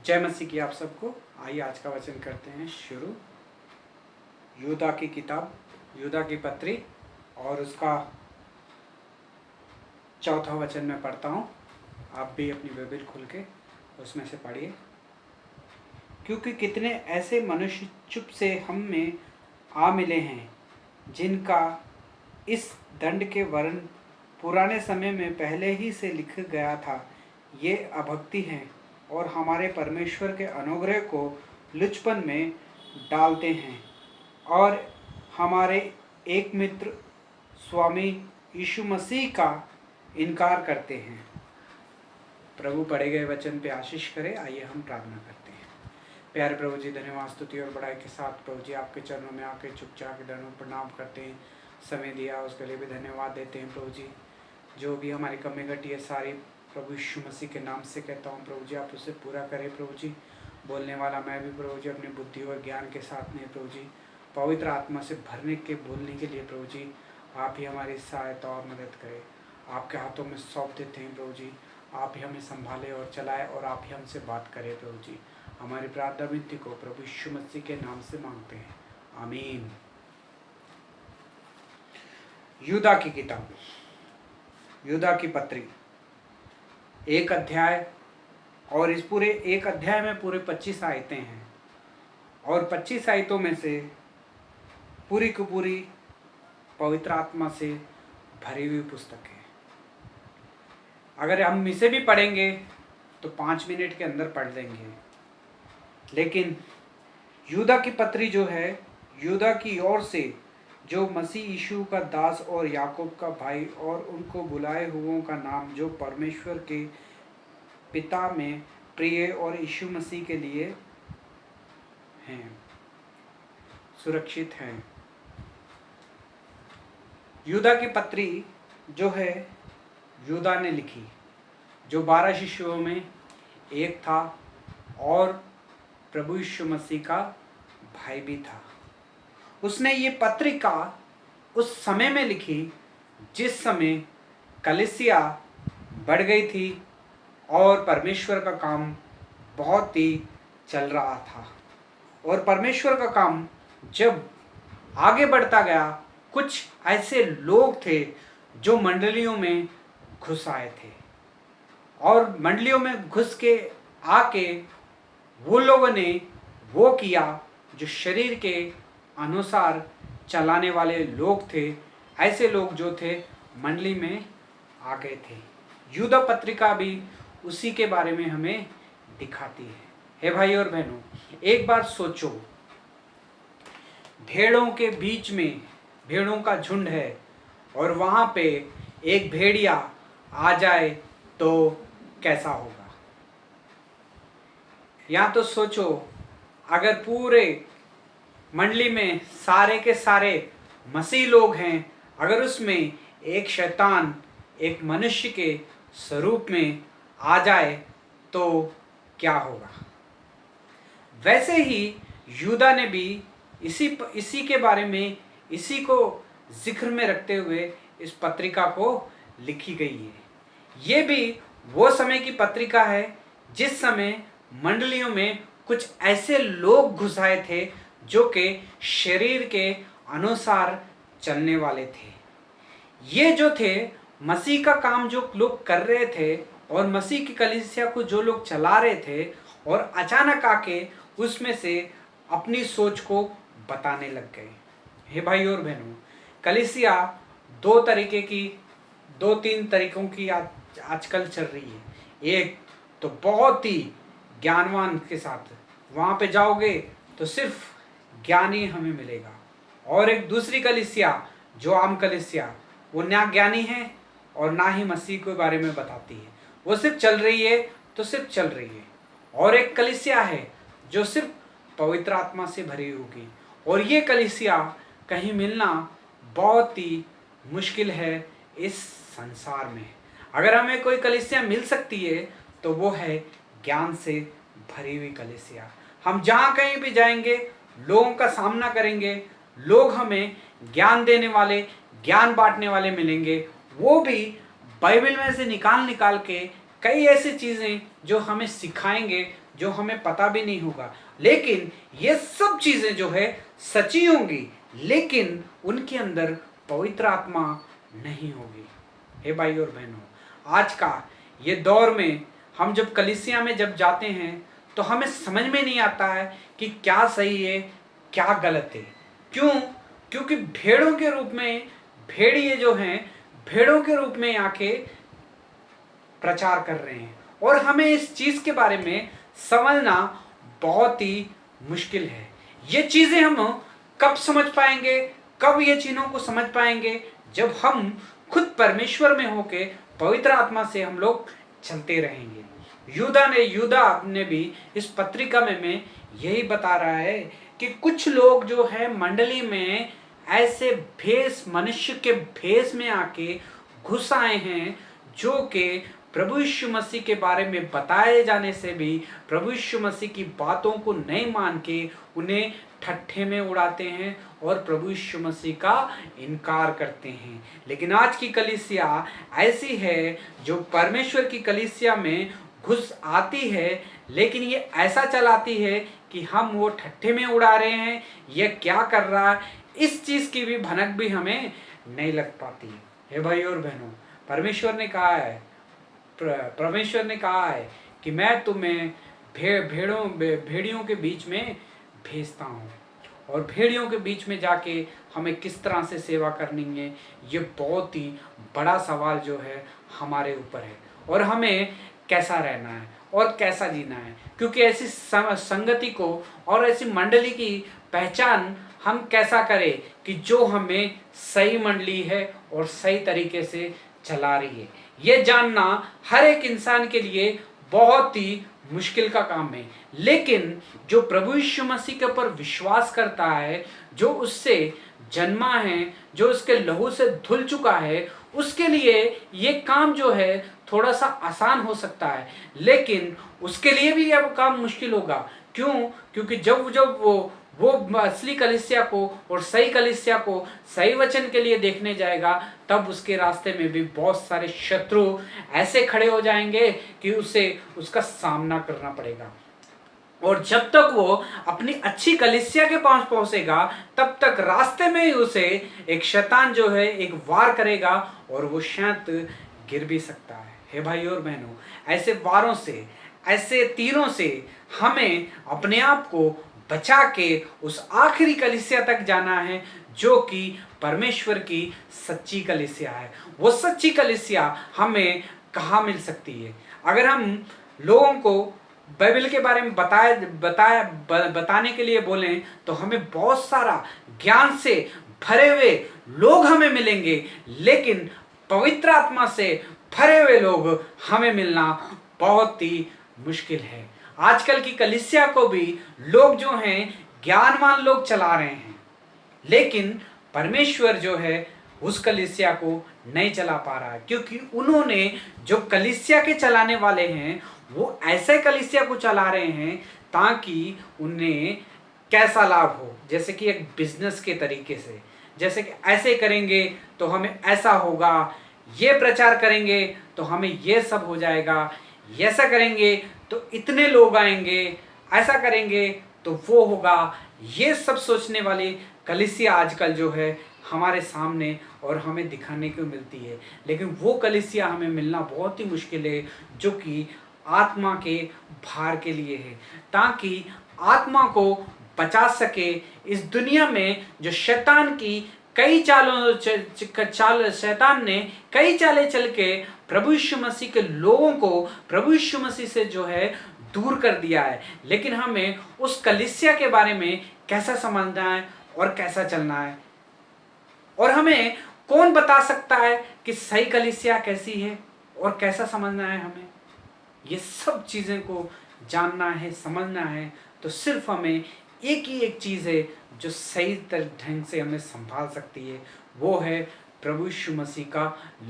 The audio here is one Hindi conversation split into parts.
जय मसीह की आप सबको। आइए आज का वचन करते हैं शुरू। यूदा की किताब, यूदा की पत्री और उसका चौथा वचन मैं पढ़ता हूँ। आप भी अपनी बाइबल खोल के उसमें से पढ़िए। क्योंकि कितने ऐसे मनुष्य चुप से हम में आ मिले हैं जिनका इस दंड के वर्ण पुराने समय में पहले ही से लिख गया था। ये अभक्ति हैं और हमारे परमेश्वर के अनुग्रह को लुचपन में डालते हैं और हमारे एक मित्र स्वामी यीशु मसीह का इनकार करते हैं। प्रभु पढ़े गए वचन पे आशीष करे। आइए हम प्रार्थना करते हैं। प्यारे प्रभु जी, धन्यवाद स्तुति और बड़ाई के साथ प्रभु जी आपके चरणों में आके चुपचाप के दंडों प्रणाम करते हैं। समय दिया उसके लिए भी धन्यवाद देते हैं प्रभु जी। जो भी हमारी कमी घटी है सारी प्रभु यीशु मसीह के नाम से कहता हूँ प्रभु जी, आप उसे पूरा करें प्रभु जी। बोलने वाला मैं भी प्रभु जी अपनी बुद्धि और ज्ञान के साथ में प्रभु जी पवित्र आत्मा से भरने के बोलने के लिए प्रभु जी आप ही हमारी सहायता और मदद करें। आपके हाथों में सौंप देते हैं प्रभु जी। आप ही हमें संभाले और चलाए और आप ही हमसे बात करें प्रभु जी। हमारी प्रार्थना विनती को प्रभु यीशु मसीह के नाम से मांगते हैं, आमीन। यूदा की किताब, यूदा की पत्री, एक अध्याय और इस पूरे एक अध्याय में पूरे 25 आयतें हैं और 25 आयतों में से पूरी की पूरी पवित्र आत्मा से भरी हुई पुस्तक है। अगर हम इसे भी पढ़ेंगे तो 5 मिनट के अंदर पढ़ लेंगे। लेकिन यूदा की पत्री जो है, यूदा की ओर से जो मसीह यीशु का दास और याकूब का भाई और उनको बुलाए हुओं का नाम जो परमेश्वर के पिता में प्रिय और यीशु मसीह के लिए हैं, सुरक्षित हैं। यूदा की पत्री जो है यूदा ने लिखी, जो 12 शिष्यों में एक था और प्रभु यीशु मसीह का भाई भी था। उसने ये पत्रिका उस समय में लिखी जिस समय कलीसिया बढ़ गई थी और परमेश्वर का काम बहुत ही चल रहा था। और परमेश्वर का काम जब आगे बढ़ता गया, कुछ ऐसे लोग थे जो मंडलियों में घुस आए थे और मंडलियों में घुस के आके वो लोगों ने वो किया जो शरीर के अनुसार चलाने वाले लोग थे। ऐसे लोग जो थे मंडली में आ गए थे। यूदा पत्रिका भी उसी के बारे में हमें दिखाती है। हे भाई और बहनों, एक बार सोचो, भेड़ों के बीच में भेड़ों का झुंड है और वहाँ पे एक भेड़िया आ जाए तो कैसा होगा। या तो सोचो, अगर पूरे मंडली में सारे के सारे मसीह लोग हैं, अगर उसमें एक शैतान एक मनुष्य के स्वरूप में आ जाए तो क्या होगा। वैसे ही यूदा ने भी इसी के बारे में, इसी को जिक्र में रखते हुए इस पत्रिका को लिखी गई है। ये भी वो समय की पत्रिका है जिस समय मंडलियों में कुछ ऐसे लोग घुस आए थे जो कि शरीर के अनुसार चलने वाले थे। ये जो थे मसीह का काम जो लोग कर रहे थे और मसीह की कलीसिया को जो लोग चला रहे थे, और अचानक आके उसमें से अपनी सोच को बताने लग गए। हे भाई और बहनों, कलीसिया दो तीन तरीकों की आजकल चल रही है। एक तो बहुत ही ज्ञानवान के साथ, वहाँ पे जाओगे तो सिर्फ ज्ञान ही हमें मिलेगा। और एक दूसरी कलीसिया जो आम कलीसिया, वो ना ज्ञानी है और ना ही मसीह के बारे में बताती है, वो सिर्फ चल रही है तो सिर्फ चल रही है। और एक कलीसिया है जो सिर्फ पवित्र आत्मा से भरी होगी, और ये कलीसिया कहीं मिलना बहुत ही मुश्किल है इस संसार में। अगर हमें कोई कलीसिया मिल सकती है तो वो है ज्ञान से भरी हुई कलीसिया। हम जहाँ कहीं भी जाएंगे लोगों का सामना करेंगे, लोग हमें ज्ञान देने वाले, ज्ञान बांटने वाले मिलेंगे। वो भी बाइबल में से निकाल के कई ऐसी चीज़ें जो हमें सिखाएंगे जो हमें पता भी नहीं होगा, लेकिन ये सब चीज़ें जो है सच्ची होंगी, लेकिन उनके अंदर पवित्र आत्मा नहीं होगी। हे भाई और बहनों, आज का ये दौर में हम जब कलीसिया में जब जाते हैं तो हमें समझ में नहीं आता है कि क्या सही है क्या गलत है। क्यों? क्योंकि भेड़ों के रूप में भेड़िए जो हैं भेड़ों के रूप में आके प्रचार कर रहे हैं, और हमें इस चीज़ के बारे में समझना बहुत ही मुश्किल है। ये चीज़ें हम कब समझ पाएंगे, कब ये चीज़ों को समझ पाएंगे? जब हम खुद परमेश्वर में होके पवित्र आत्मा से हम लोग चलते रहेंगे। यूदा ने भी इस पत्रिका में यही बता रहा है कि कुछ लोग जो है मंडली में ऐसे मनुष्य के भेष में आके घुस आए हैं, जो कि प्रभु यीशु मसीह के बारे में बताए जाने से भी प्रभु यीशु मसीह की बातों को नहीं मान के उन्हें ठट्ठे में उड़ाते हैं और प्रभु यीशु मसीह का इनकार करते हैं। लेकिन आज की कलीसिया ऐसी है जो परमेश्वर की कलीसिया में घुस आती है, लेकिन ये ऐसा चलाती है कि हम वो ठट्ठे में उड़ा रहे हैं, ये क्या कर रहा है, इस चीज़ की भी भनक भी हमें नहीं लग पाती है। हे भाई और बहनों, परमेश्वर ने कहा है कि मैं तुम्हें भेड़ियों के बीच में भेजता हूँ, और भेड़ियों के बीच में जाके हमें किस तरह से सेवा करनी है, ये बहुत ही बड़ा सवाल जो है हमारे ऊपर है, और हमें कैसा रहना है और कैसा जीना है। क्योंकि ऐसी संगति को और ऐसी मंडली की पहचान हम कैसा करें कि जो हमें सही मंडली है और सही तरीके से चला रही है, ये जानना हर एक इंसान के लिए बहुत ही मुश्किल का काम है। लेकिन जो प्रभु यीशु मसीह के ऊपर विश्वास करता है, जो उससे जन्मा है, जो उसके लहू से धुल चुका है, उसके लिए ये काम जो है थोड़ा सा आसान हो सकता है, लेकिन उसके लिए भी यह काम मुश्किल होगा। क्यों? क्योंकि जब वो असली कलीसिया को और सही कलीसिया को सही वचन के लिए देखने जाएगा, तब उसके रास्ते में भी बहुत सारे शत्रु ऐसे खड़े हो जाएंगे कि उसे उसका सामना करना पड़ेगा। और जब तक वो अपनी अच्छी कलीसिया के पास पहुंचेगा, तब तक रास्ते में ही उसे एक शैतान जो है एक वार करेगा, और वो शायद गिर भी सकता है। हे भाई और बहनों, ऐसे वारों से, ऐसे तीरों से हमें अपने आप को बचा के उस आखिरी कलीसिया तक जाना है, जो कि परमेश्वर की सच्ची कलीसिया है। वो सच्ची कलीसिया हमें कहाँ मिल सकती है? अगर हम लोगों को बाइबल के बारे में बताने के लिए बोलें, तो हमें बहुत सारा ज्ञान से भरे हुए लोग हमें मिलेंगे, लेकिन पवित्र आत्मा से भरे हुए लोग हमें मिलना बहुत ही मुश्किल है। आजकल की कलीसिया को भी लोग जो हैं ज्ञानवान लोग चला रहे हैं, लेकिन परमेश्वर जो है उस कलीसिया को नहीं चला पा रहा है, क्योंकि उन्होंने जो कलीसिया के चलाने वाले हैं वो ऐसे कलीसिया को चला रहे हैं ताकि उन्हें कैसा लाभ हो, जैसे कि एक बिजनेस के तरीके से, जैसे कि ऐसे करेंगे तो हमें ऐसा होगा, ये प्रचार करेंगे तो हमें ये सब हो जाएगा, ऐसा करेंगे तो इतने लोग आएंगे, ऐसा करेंगे तो वो होगा। ये सब सोचने वाली कलीसिया आजकल जो है हमारे सामने और हमें दिखाने को मिलती है, लेकिन वो कलीसिया हमें मिलना बहुत ही मुश्किल है जो कि आत्मा के भार के लिए है, ताकि आत्मा को बचा सके इस दुनिया में जो शैतान की कई शैतान ने कई चालें चल के प्रभु यीशु मसीह के लोगों को प्रभु यीशु मसीह से जो है दूर कर दिया है। लेकिन हमें उस कलीसिया के बारे में कैसा समझना है और कैसा चलना है, और हमें कौन बता सकता है कि सही कलीसिया कैसी है और कैसा समझना है। हमें ये सब चीज़ें को जानना है, समझना है, तो सिर्फ हमें एक ही एक चीज़ है जो सही ढंग से हमें संभाल सकती है, वो है प्रभु यीशु मसीह का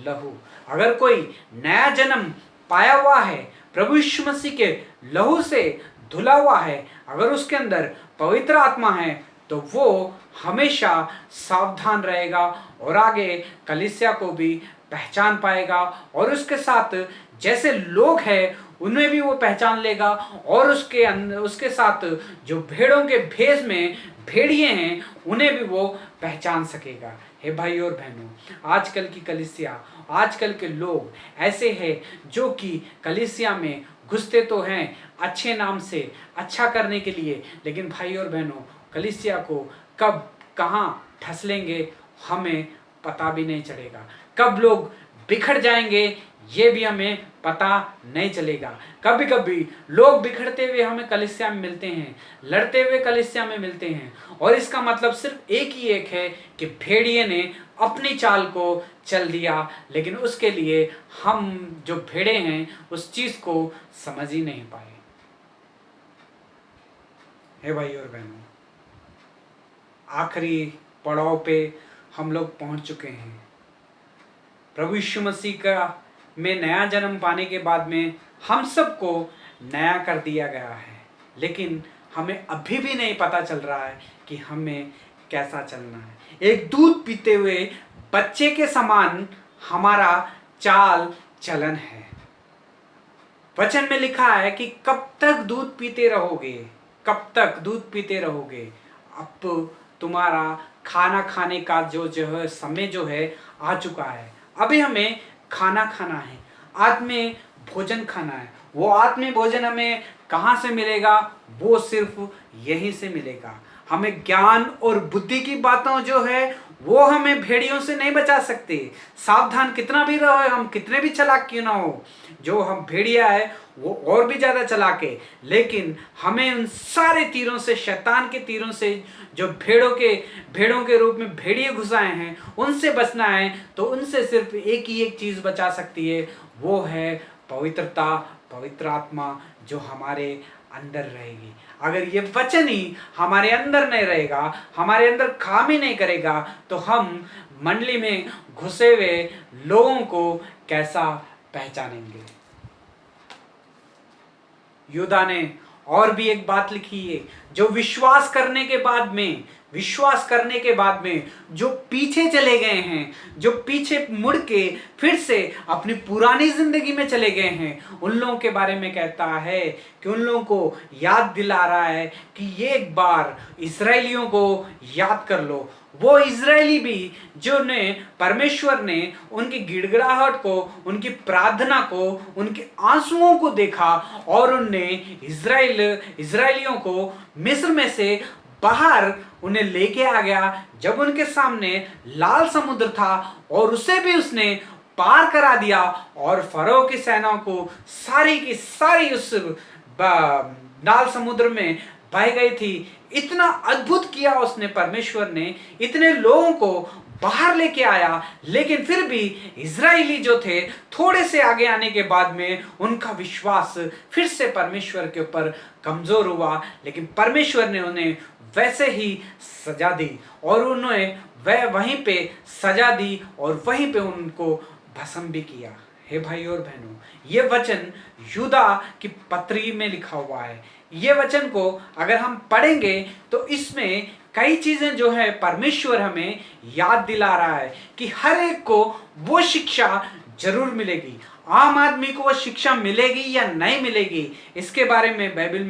लहू। अगर कोई नया जन्म पाया हुआ है, प्रभु यीशु मसीह के लहू से धुला हुआ है, अगर उसके अंदर पवित्र आत्मा है, तो वो हमेशा सावधान रहेगा और आगे कलीसिया को भी पहचान पाएगा, और उसके साथ जैसे लोग हैं उनमें भी वो पहचान लेगा, और उसके साथ जो भेड़ों के भेष में भेड़िए हैं उन्हें भी वो पहचान सकेगा। हे भाई और बहनों, आजकल की कलीसिया, आजकल के लोग ऐसे हैं जो कि कलीसिया में घुसते तो हैं अच्छे नाम से, अच्छा करने के लिए, लेकिन भाई और बहनों कलीसिया को कब कहाँ ठस लेंगे हमें पता भी नहीं चलेगा। कब लोग बिखर जाएंगे ये भी हमें पता नहीं चलेगा। कभी कभी लोग बिखरते हुए हमें कलीसिया में मिलते हैं, लड़ते हुए कलीसिया में मिलते हैं, और इसका मतलब सिर्फ एक ही एक है कि भेड़िए ने अपनी चाल को चल दिया, लेकिन उसके लिए हम जो भेड़े हैं उस चीज को समझ ही नहीं पाए। हे भाई और बहनों, आखिरी पड़ाव पे हम लोग पहुंच चुके हैं। प्रभु यीशु मसीह का में नया जन्म पाने के बाद में हम सबको नया कर दिया गया है, लेकिन हमें अभी भी नहीं पता चल रहा है कि हमें कैसा चलना है। एक दूध पीते हुए बच्चे के समान हमारा चाल चलन है। वचन में लिखा है कि कब तक दूध पीते रहोगे, कब तक दूध पीते रहोगे। अब तुम्हारा खाना खाने का जो है समय जो है आ चुका है। अभी हमें खाना खाना है, आत्मीय भोजन खाना है। वो आत्मीय भोजन हमें कहाँ से मिलेगा? वो सिर्फ यहीं से मिलेगा। हमें ज्ञान और बुद्धि की बातों जो है वो हमें भेड़ियों से नहीं बचा सकते। सावधान कितना भी रहो, हम कितने भी चालाक क्यों ना हो, जो हम भेड़िया है वो और भी ज्यादा चालाक है, लेकिन हमें उन सारे तीरों से, शैतान के तीरों से, जो भेड़ों के रूप में भेड़िए घुसाए हैं, उनसे बचना है। तो उनसे सिर्फ एक ही एक चीज बचा सकती है, वो है पवित्रता, पवित्र आत्मा जो हमारे अंदर रहेगी। अगर ये वचन ही हमारे अंदर नहीं रहेगा, हमारे अंदर काम ही नहीं करेगा, तो हम मंडली में घुसे हुए लोगों को कैसा पहचानेंगे? यूदा ने और भी एक बात लिखी है, जो विश्वास करने के बाद में जो पीछे चले गए हैं, जो पीछे मुड़ के फिर से अपनी पुरानी जिंदगी में चले गए हैं, उन लोगों के बारे में कहता है कि उन लोगों को याद दिला रहा है कि ये एक बार इस्राएलियों को याद कर लो। वो इजरायली भी जो ने परमेश्वर ने उनकी गिड़गिड़ाहट को, उनकी प्रार्थना को, उनके आंसुओं को देखा, और उनने इजरायलियों को मिस्र में से बाहर उन्हें लेके आ गया, जब उनके सामने लाल समुद्र था और उसे भी उसने पार करा दिया, और फरो की सेनाओं को सारी की सारी उस लाल समुद्र में बह गई थी। इतना अद्भुत किया उसने, परमेश्वर ने इतने लोगों को बाहर लेके आया, लेकिन फिर भी इजरायली जो थे थोड़े से आगे आने के बाद में उनका विश्वास फिर से परमेश्वर के ऊपर कमजोर हुआ। लेकिन परमेश्वर ने उन्हें वैसे ही सजा दी, और उन्होंने वहीं पे सजा दी और वहीं पे उनको भस्म भी किया। हे भाई और बहनों, ये वचन यूदा की पत्री में लिखा हुआ है। ये वचन को अगर हम पढ़ेंगे तो इसमें कई चीजें जो है परमेश्वर हमें याद दिला रहा है कि हर एक को वो शिक्षा जरूर मिलेगी। आम आदमी को वो शिक्षा मिलेगी या नहीं मिलेगी, इसके बारे में बाइबल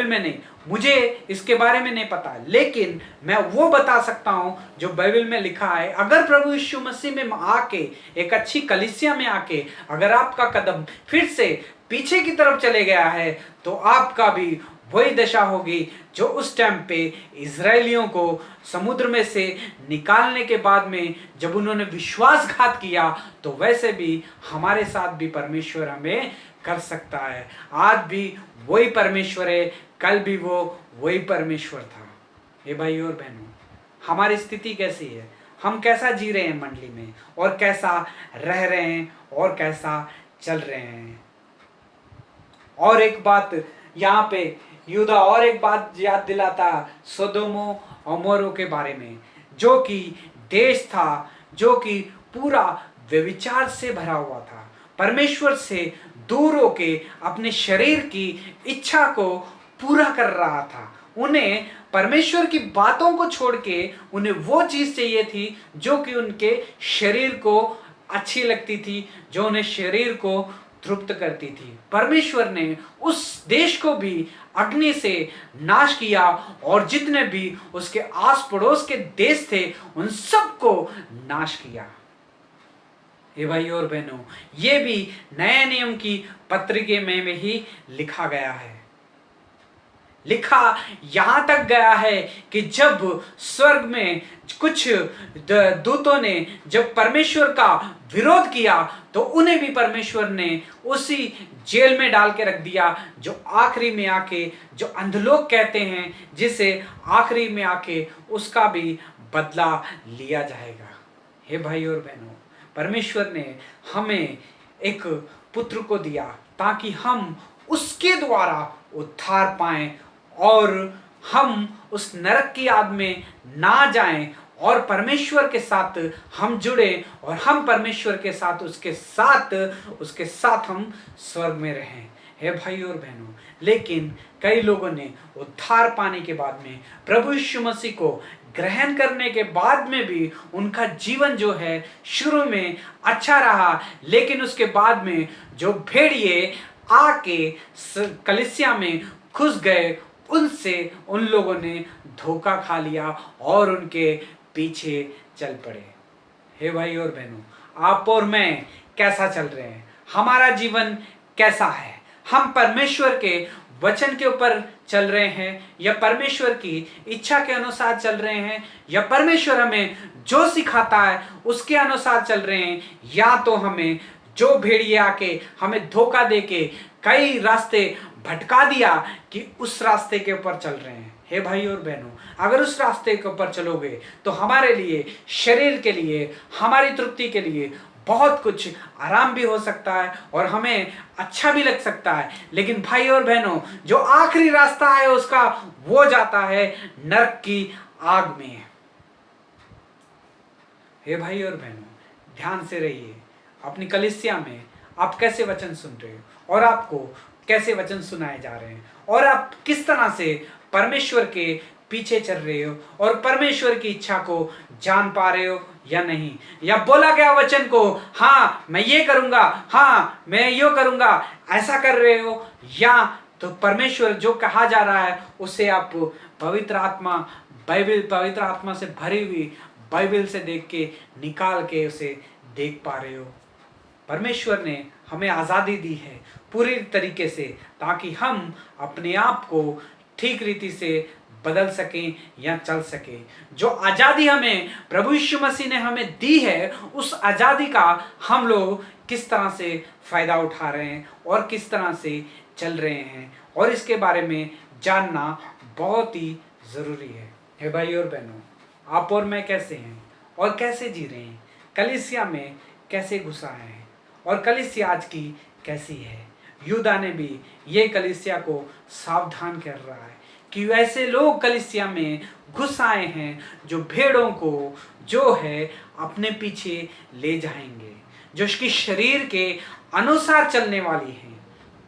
में नहीं, मुझे इसके बारे में नहीं पता, लेकिन मैं वो बता सकता हूं जो बाइबल में लिखा है। अगर प्रभु यीशु मसीह में आके, एक अच्छी कलीसिया में आके अगर आपका कदम फिर से पीछे की तरफ चले गया है, तो आपका भी वही दशा होगी जो उस टाइम पे इजरायलियों को समुद्र में से निकालने के बाद में जब उन्होंने विश्वासघात किया, तो वैसे भी हमारे साथ भी परमेश्वर हमें कर सकता है। आज भी वही परमेश्वर है, कल भी वो वही परमेश्वर था। हे भाई और बहनों, हमारी स्थिति कैसी है? हम कैसा जी रहे हैं मंडली में, और कैसा रह रहे हैं, और कैसा चल रहे हैं? और एक बात यहाँ पे यूदा और एक बात याद दिलाता सोदोमो और मोरो के बारे में, जो कि देश था जो कि पूरा व्यभिचार से भरा हुआ था, परमेश्वर से दूर होके अपने शरीर की इच्छा को पूरा कर रहा था। उन्हें परमेश्वर की बातों को छोड़ के उन्हें वो चीज चाहिए थी जो कि उनके शरीर को अच्छी लगती थी, जो उन्हें शरीर को तृप्त करती थी। परमेश्वर ने उस देश को भी अग्नि से नाश किया और जितने भी उसके आस पड़ोस के देश थे उन सबको नाश किया। हे भाइयों और बहनों, ये भी नए नियम की पत्रिका में ही लिखा गया है। लिखा यहां तक गया है कि जब स्वर्ग में कुछ दूतों ने जब परमेश्वर का विरोध किया तो उन्हें भी परमेश्वर ने उसी जेल में डाल के रख दिया, जो आखिरी में आके, जो अंधलोक कहते हैं, जिसे आखिरी में आके उसका भी बदला लिया जाएगा। हे भाई और बहनों, परमेश्वर ने हमें एक पुत्र को दिया ताकि हम उसके द्वारा उद्धार पाएं और हम उस नरक की आग में ना जाएं और परमेश्वर के साथ हम जुड़े और हम परमेश्वर के साथ उसके साथ हम स्वर्ग में रहें। हे भाई और बहनों, लेकिन कई लोगों ने उद्धार पाने के बाद में, प्रभु यीशु मसीह को ग्रहण करने के बाद में भी उनका जीवन जो है शुरू में अच्छा रहा, लेकिन उसके बाद में जो भेड़िए आके कलीसिया में घुस गए, उनसे उन लोगों ने धोखा खा लिया और उनके पीछे चल पड़े। हे भाई और बहनों, आप और मैं कैसा चल रहे हैं? हमारा जीवन कैसा है? हम परमेश्वर के वचन के ऊपर चल रहे हैं या परमेश्वर की इच्छा के अनुसार चल रहे हैं, या परमेश्वर हमें जो सिखाता है उसके अनुसार चल रहे हैं, या तो हमें जो भेड़िए आके हमें धोखा देके कई रास्ते भटका दिया कि उस रास्ते के ऊपर चल रहे हैं। हे भाई और बहनों, अगर उस रास्ते के ऊपर चलोगे तो हमारे लिए, शरीर के लिए, हमारी तृप्ति के लिए बहुत कुछ आराम भी हो सकता है और हमें अच्छा भी लग सकता है, लेकिन भाई और बहनों, जो आखिरी रास्ता है उसका, वो जाता है नरक की आग में। हे भाई और बहनों, ध्यान से रहिए। अपनी कलीसिया में आप कैसे वचन सुन रहे हो और आपको कैसे वचन सुनाए जा रहे हैं, और आप किस तरह से परमेश्वर के पीछे चल रहे हो और परमेश्वर की इच्छा को जान पा रहे हो या नहीं, या बोला गया वचन को हाँ मैं ये करूंगा, हाँ मैं यो करूंगा, ऐसा कर रहे हो, या तो परमेश्वर जो कहा जा रहा है उसे आप पवित्र आत्मा से भरी हुई बाइबल से देख के निकाल के उसे देख पा रहे हो। परमेश्वर ने हमें आज़ादी दी है पूरी तरीके से, ताकि हम अपने आप को ठीक रीति से बदल सकें या चल सकें। जो आज़ादी हमें प्रभु यीशु मसीह ने हमें दी है, उस आज़ादी का हम लोग किस तरह से फ़ायदा उठा रहे हैं और किस तरह से चल रहे हैं, और इसके बारे में जानना बहुत ही ज़रूरी है। हे भाई और बहनों, आप और मैं कैसे हैं और कैसे जी रहे हैं? कलीसिया में कैसे घुसा है और कलीसिया आज की कैसी है? यूदा ने भी ये कलीसिया को सावधान कर रहा है कि ऐसे लोग कलीसिया में घुस आए हैं जो भेड़ों को जो है अपने पीछे ले जाएंगे, जो उसकी शरीर के अनुसार चलने वाली हैं।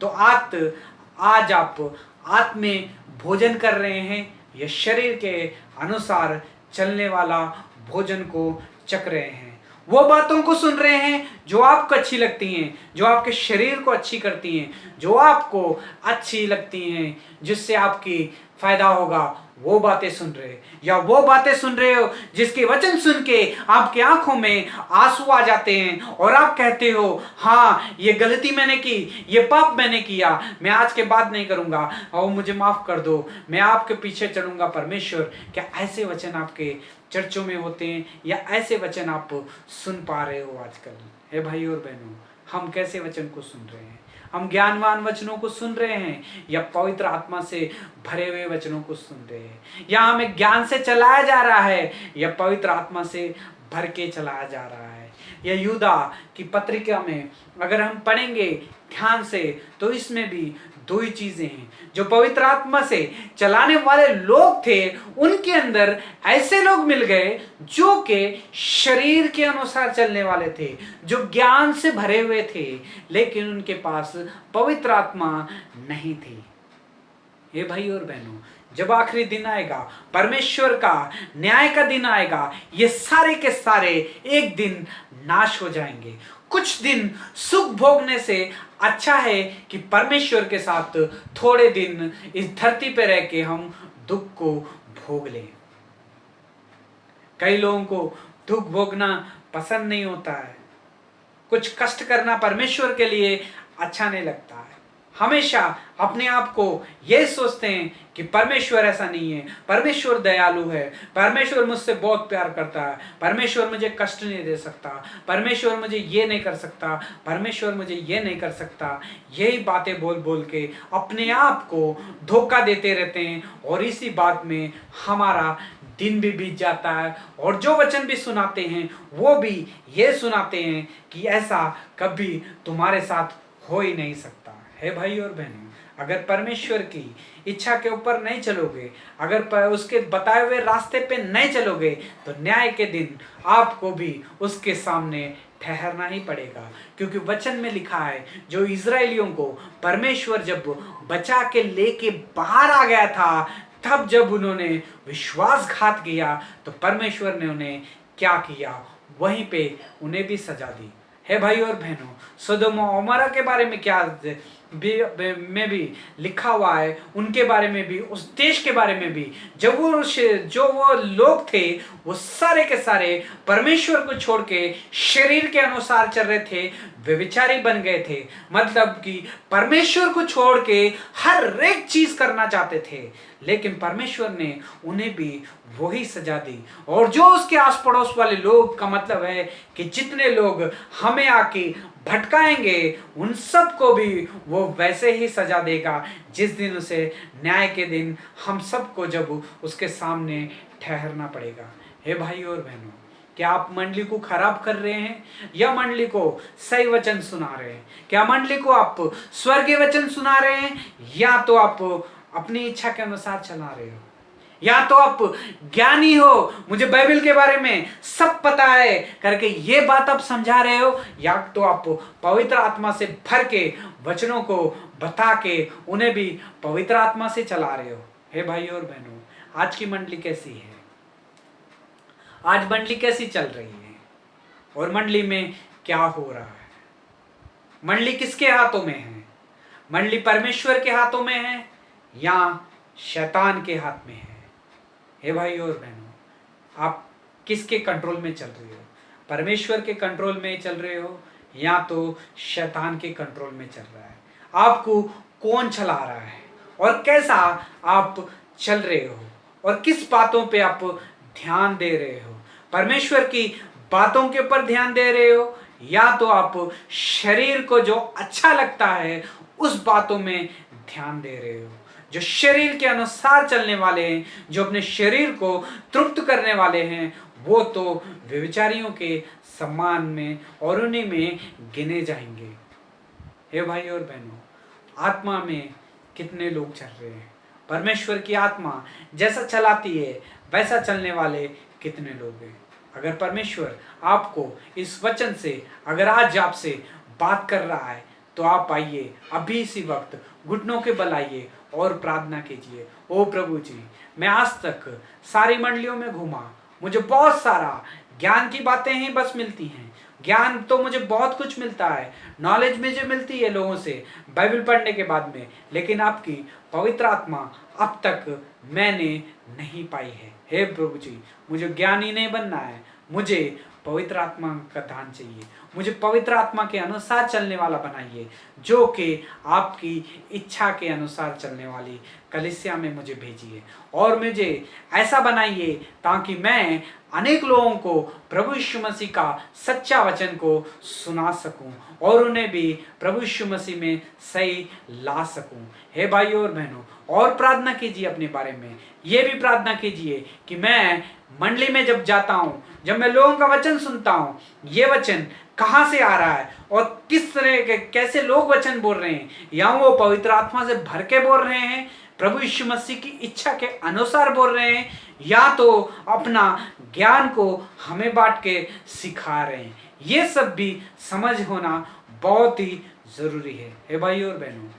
तो आज आप आत्म भोजन कर रहे हैं या शरीर के अनुसार चलने वाला भोजन को चख रहे हैं? वो बातों को सुन रहे हैं जो आपको अच्छी लगती हैं, जो आपके शरीर को अच्छी करती हैं, जो आपको अच्छी लगती हैं, जिससे आपकी फायदा होगा, वो बातें सुन रहे, या वो बातें सुन रहे हो जिसके वचन सुन के आपकी आंखों में आंसू आ जाते हैं और आप कहते हो हाँ ये गलती मैंने की, ये पाप मैंने किया, मैं आज के बाद नहीं करूंगा और मुझे माफ कर दो, मैं आपके पीछे चलूंगा परमेश्वर। क्या ऐसे वचन आपके चर्चों में होते हैं या ऐसे वचन आप सुन पा रहे हो आजकल? हे भाई और बहनों, हम कैसे वचन को सुन रहे हैं? हम ज्ञानवान वचनों को सुन रहे हैं या पवित्र आत्मा से भरे हुए वचनों को सुन रहे हैं? या हमें ज्ञान से चलाया जा रहा है या पवित्र आत्मा से भर के चलाया जा रहा है? या यूदा की पत्रिका में अगर हम पढ़ेंगे ध्यान से तो इसमें भी दो ही चीजें हैं। जो पवित्र आत्मा से चलाने वाले लोग थे, उनके अंदर ऐसे लोग मिल गए जो के शरीर के अनुसार चलने वाले थे, जो ज्ञान से भरे हुए थे, लेकिन उनके पास पवित्र आत्मा नहीं थी। हे भाई और बहनों, जब आखिरी दिन आएगा, परमेश्वर का न्याय का दिन आएगा, ये सारे के सारे एक दिन नाश हो जाएंगे। कुछ दिन सुख भोगने से अच्छा है कि परमेश्वर के साथ थोड़े दिन इस धरती पर रह के हम दुख को भोग लें। कई लोगों को दुख भोगना पसंद नहीं होता है, कुछ कष्ट करना परमेश्वर के लिए अच्छा नहीं लगता है। हमेशा अपने आप को ये सोचते हैं कि परमेश्वर ऐसा नहीं है, परमेश्वर दयालु है, परमेश्वर मुझसे बहुत प्यार करता है, परमेश्वर मुझे कष्ट नहीं दे सकता, परमेश्वर मुझे ये नहीं कर सकता, परमेश्वर मुझे ये नहीं कर सकता। यही बातें बोल बोल के अपने आप को धोखा देते रहते हैं और इसी बात में हमारा दिन भी बीत जाता है। और जो वचन भी सुनाते हैं वो भी ये सुनाते हैं कि ऐसा कभी तुम्हारे साथ हो ही नहीं सकता। है भाई और बहनों, अगर परमेश्वर की इच्छा के ऊपर नहीं चलोगे, अगर उसके बताए हुए रास्ते पे नहीं चलोगे, तो न्याय के दिन आपको भी उसके सामने ठहरना ही पड़ेगा। क्योंकि वचन में लिखा है, जो इजरायलियों को परमेश्वर जब बचा के लेके बाहर आ गया था, तब जब उन्होंने विश्वासघात किया तो परमेश्वर ने उन्हें क्या किया, वहीं पे उन्हें भी सजा दी। है भाई और बहनों, सदोम और अमोरा के बारे में क्या में भी लिखा हुआ है, उनके बारे में भी, उस देश के बारे में भी, जब जो वो लोग थे वो सारे के सारे परमेश्वर को छोड़ के शरीर के अनुसार चल रहे थे, व्यभिचारी बन गए थे। मतलब कि परमेश्वर को छोड़ के हर एक चीज करना चाहते थे, लेकिन परमेश्वर ने उन्हें भी वही सजा दी। और जो उसके आस पड़ोस वाले लोग का मतलब है कि जितने लोग हमें आके भटकाएंगे, उन सबको भी वो वैसे ही सजा देगा जिस दिन उसे न्याय के दिन हम सबको जब उसके सामने ठहरना पड़ेगा। हे भाई और बहनों, क्या आप मंडली को खराब कर रहे हैं या मंडली को सही वचन सुना रहे हैं? क्या मंडली को आप स्वर्गीय वचन सुना रहे हैं या तो आप अपनी इच्छा के अनुसार चला रहे हो? या तो आप ज्ञानी हो, मुझे बाइबल के बारे में सब पता है करके ये बात आप समझा रहे हो, या तो आप पवित्र आत्मा से भर के वचनों को बता के उन्हें भी पवित्र आत्मा से चला रहे हो। हे भाई और बहनों, आज की मंडली कैसी है? आज मंडली कैसी चल रही है और मंडली में क्या हो रहा है? मंडली किसके हाथों में है? मंडली परमेश्वर के हाथों में है या शैतान के हाथ में है? हे भाई और बहनों, आप किसके कंट्रोल में चल रहे हो? परमेश्वर के कंट्रोल में चल रहे हो या तो शैतान के कंट्रोल में चल रहा है? आपको कौन चला रहा है और कैसा आप चल रहे हो और किस बातों पे आप ध्यान दे रहे हो? परमेश्वर की बातों के ऊपर ध्यान दे रहे हो या तो आप शरीर को जो अच्छा लगता है उस बातों में ध्यान दे रहे हो? जो शरीर के अनुसार चलने वाले हैं, जो अपने शरीर को तृप्त करने वाले हैं, वो तो व्यभिचारियों के सम्मान में और उन्हीं में गिने जाएंगे। हे भाई और बहनों, आत्मा में कितने लोग चल रहे हैं? परमेश्वर की आत्मा जैसा चलाती है वैसा चलने वाले कितने लोग हैं? अगर परमेश्वर आपको इस वचन से, अगर आज आपसे बात कर रहा है, तो आप आइए अभी इसी वक्त घुटनों के बल आइए और प्रार्थना कीजिए। ओ प्रभु जी, मैं आज तक सारी मंडलियों में घूमा, मुझे बहुत सारा ज्ञान की बातें ही बस मिलती हैं। ज्ञान तो मुझे बहुत कुछ मिलता है, नॉलेज मुझे मिलती है लोगों से बाइबल पढ़ने के बाद में, लेकिन आपकी पवित्र आत्मा अब तक मैंने नहीं पाई है। हे प्रभु जी, मुझे ज्ञानी नहीं बनना है, मुझे पवित्र आत्मा का दान चाहिए। मुझे पवित्र आत्मा के अनुसार चलने वाला बनाइए, जो कि आपकी इच्छा के अनुसार चलने वाली कलीसिया में मुझे भेजिए। और मुझे ऐसा बनाइए ताकि मैं अनेक लोगों को प्रभु यीशु मसीह का सच्चा वचन को सुना सकूं और उन्हें भी प्रभु यीशु मसीह में सही ला सकूं। हे भाइयों और बहनों, और प्रार्थना कीजिए अपने बारे में। ये भी प्रार्थना कीजिए कि मैं मंडली में जब जाता हूँ, जब मैं लोगों का वचन सुनता हूँ, ये वचन कहाँ से आ रहा है और किस तरह के कैसे लोग वचन बोल रहे हैं, या वो पवित्र आत्मा से भर के बोल रहे हैं, प्रभु यीशु मसीह की इच्छा के अनुसार बोल रहे हैं, या तो अपना ज्ञान को हमें बांट के सिखा रहे हैं। ये सब भी समझ होना बहुत ही जरूरी है। हे भाई और बहनों,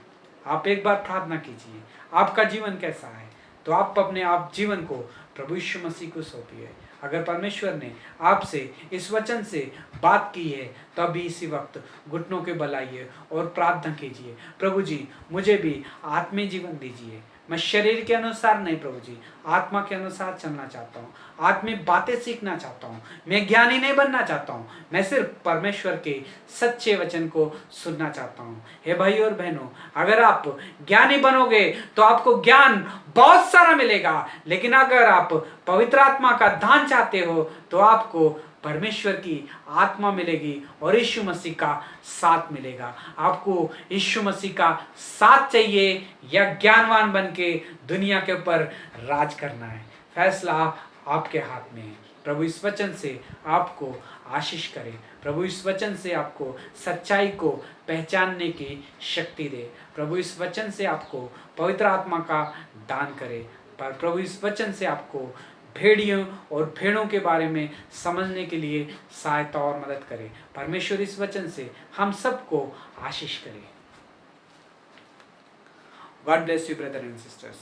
आप एक बार प्रार्थना कीजिए, आपका जीवन कैसा है, तो आप अपने आप जीवन को प्रभु यीशु मसीह को सौंपिए। अगर परमेश्वर ने आपसे इस वचन से बात की है तो अभी इसी वक्त घुटनों के बल आइए और प्रार्थना कीजिए, प्रभु जी मुझे भी आत्मीय जीवन दीजिए। मैं शरीर के अनुसार नहीं प्रभु जी, आत्मा के अनुसार चलना चाहता हूँ, आत्मिक बातें सीखना चाहता हूँ। मैं ज्ञानी नहीं बनना चाहता हूँ, मैं सिर्फ परमेश्वर के सच्चे वचन को सुनना चाहता हूँ। हे भाई और बहनों, अगर आप ज्ञानी बनोगे तो आपको ज्ञान बहुत सारा मिलेगा, लेकिन अगर आप पवित्र आत्मा का दान चाहते हो तो आपको परमेश्वर की आत्मा मिलेगी और यीशु मसीह का साथ मिलेगा। आपको यीशु मसीह का साथ चाहिए या ज्ञानवान बन के दुनिया के ऊपर राज करना है, फैसला आपके हाथ में है। प्रभु इस वचन से आपको आशीष करे, प्रभु इस वचन से आपको सच्चाई को पहचानने की शक्ति दे, प्रभु इस वचन से आपको पवित्र आत्मा का दान करे, पर प्रभु इस वचन से आपको भेड़ियों और भेड़ों के बारे में समझने के लिए सहायता और मदद करे। परमेश्वर इस वचन से हम सबको आशीष करे। God bless you brother and sisters.